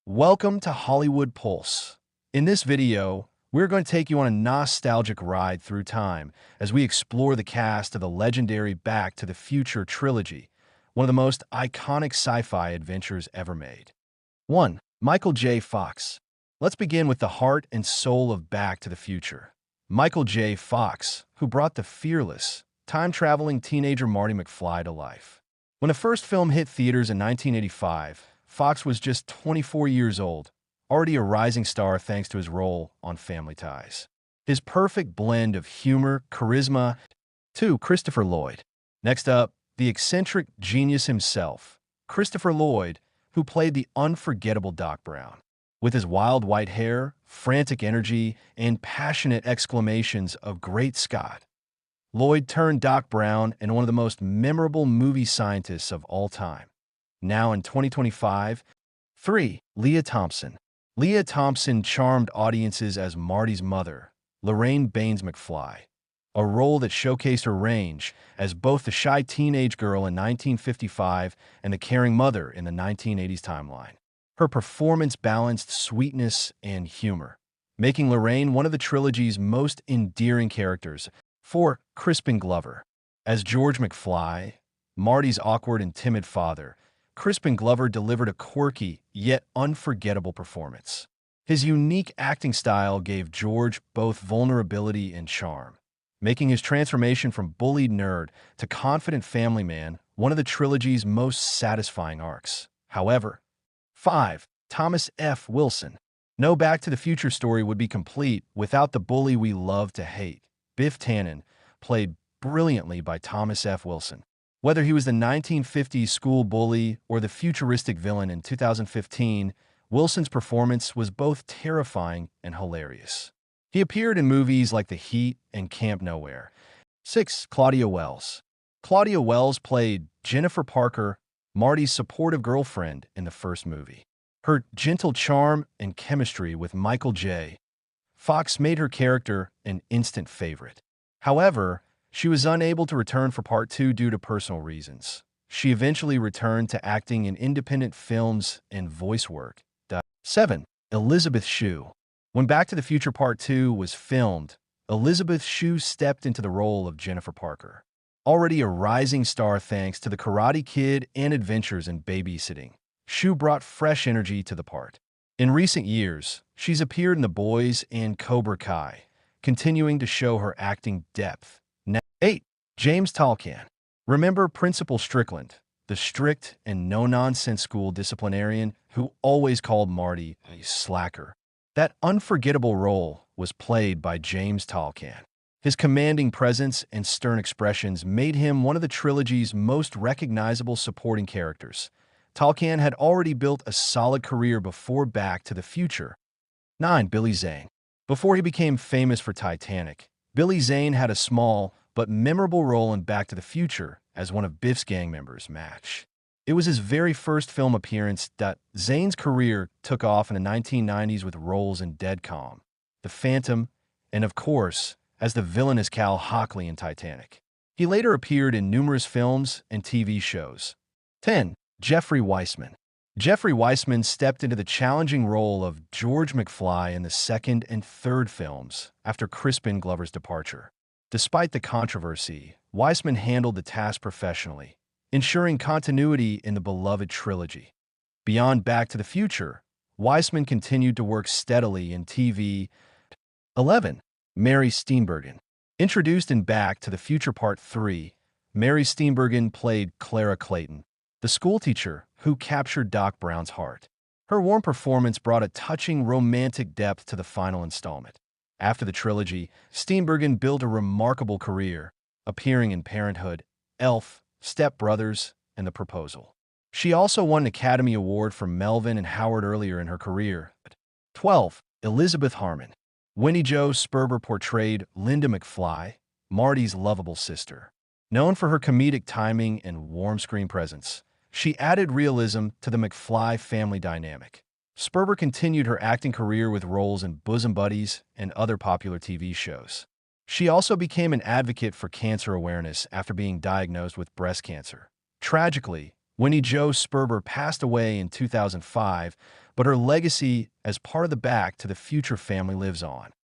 Welcome to Hollywood Pulse. In this video, we're going to take you on a nostalgic ride through time as we explore the cast of the legendary Back to the Future trilogy, one of the most iconic sci-fi adventures ever made. 1. Michael J. Fox. Let's begin with the heart and soul of Back to the Future. Michael J. Fox, who brought the fearless, time-traveling teenager Marty McFly to life. When the first film hit theaters in 1985, Fox was just 24 years old, already a rising star thanks to his role on Family Ties. His perfect blend of humor, charisma. 2. Christopher Lloyd. Next up, the eccentric genius himself, Christopher Lloyd, who played the unforgettable Doc Brown. With his wild white hair, frantic energy, and passionate exclamations of "Great Scott!" Lloyd turned Doc Brown into one of the most memorable movie scientists of all time. Now in 2025, 3. Lea Thompson. Lea Thompson charmed audiences as Marty's mother, Lorraine Baines McFly, a role that showcased her range as both the shy teenage girl in 1955 and the caring mother in the 1980s timeline. Her performance balanced sweetness and humor, making Lorraine one of the trilogy's most endearing characters. 4. Crispin Glover. As George McFly, Marty's awkward and timid father, Crispin Glover delivered a quirky, yet unforgettable performance. His unique acting style gave George both vulnerability and charm, making his transformation from bullied nerd to confident family man one of the trilogy's most satisfying arcs. However, 5. Thomas F. Wilson. No Back to the Future story would be complete without the bully we love to hate, Biff Tannen, played brilliantly by Thomas F. Wilson. Whether he was the 1950s school bully or the futuristic villain in 2015, Wilson's performance was both terrifying and hilarious. He appeared in movies like The Heat and Camp Nowhere. 6. Claudia Wells. Claudia Wells played Jennifer Parker, Marty's supportive girlfriend in the first movie. Her gentle charm and chemistry with Michael J. Fox made her character an instant favorite. However, she was unable to return for Part 2 due to personal reasons. She eventually returned to acting in independent films and voice work. 7. Elizabeth Shue. When Back to the Future Part 2 was filmed, Elizabeth Shue stepped into the role of Jennifer Parker. Already a rising star thanks to The Karate Kid and Adventures in Babysitting, Shue brought fresh energy to the part. In recent years, she's appeared in The Boys and Cobra Kai, continuing to show her acting depth. 8. James Tolkan. Remember Principal Strickland, the strict and no-nonsense school disciplinarian who always called Marty a slacker? That unforgettable role was played by James Tolkan. His commanding presence and stern expressions made him one of the trilogy's most recognizable supporting characters. Tolkan had already built a solid career before Back to the Future. 9. Billy Zane. Before he became famous for Titanic, Billy Zane had a small but memorable role in Back to the Future as one of Biff's gang members, Match. It was his very first film appearance. Zane's career took off in the 1990s with roles in Dead Calm, The Phantom, and of course, as the villainous Cal Hockley in Titanic. He later appeared in numerous films and TV shows. 10. Jeffrey Weissman. Jeffrey Weissman stepped into the challenging role of George McFly in the second and third films after Crispin Glover's departure. Despite the controversy, Weissman handled the task professionally, ensuring continuity in the beloved trilogy. Beyond Back to the Future, Weissman continued to work steadily in TV. 11. Mary Steenburgen. Introduced in Back to the Future Part 3, Mary Steenburgen played Clara Clayton, the schoolteacher who captured Doc Brown's heart. Her warm performance brought a touching romantic depth to the final installment. After the trilogy, Steenburgen built a remarkable career, appearing in Parenthood, Elf, Step Brothers, and The Proposal. She also won an Academy Award for Melvin and Howard earlier in her career. 12. Elizabeth Harmon. Winnie Jo Sperber portrayed Linda McFly, Marty's lovable sister. Known for her comedic timing and warm screen presence, she added realism to the McFly family dynamic. Sperber continued her acting career with roles in Bosom Buddies and other popular TV shows. She also became an advocate for cancer awareness after being diagnosed with breast cancer. Tragically, Winnie Jo Sperber passed away in 2005, but her legacy as part of the Back to the Future family lives on.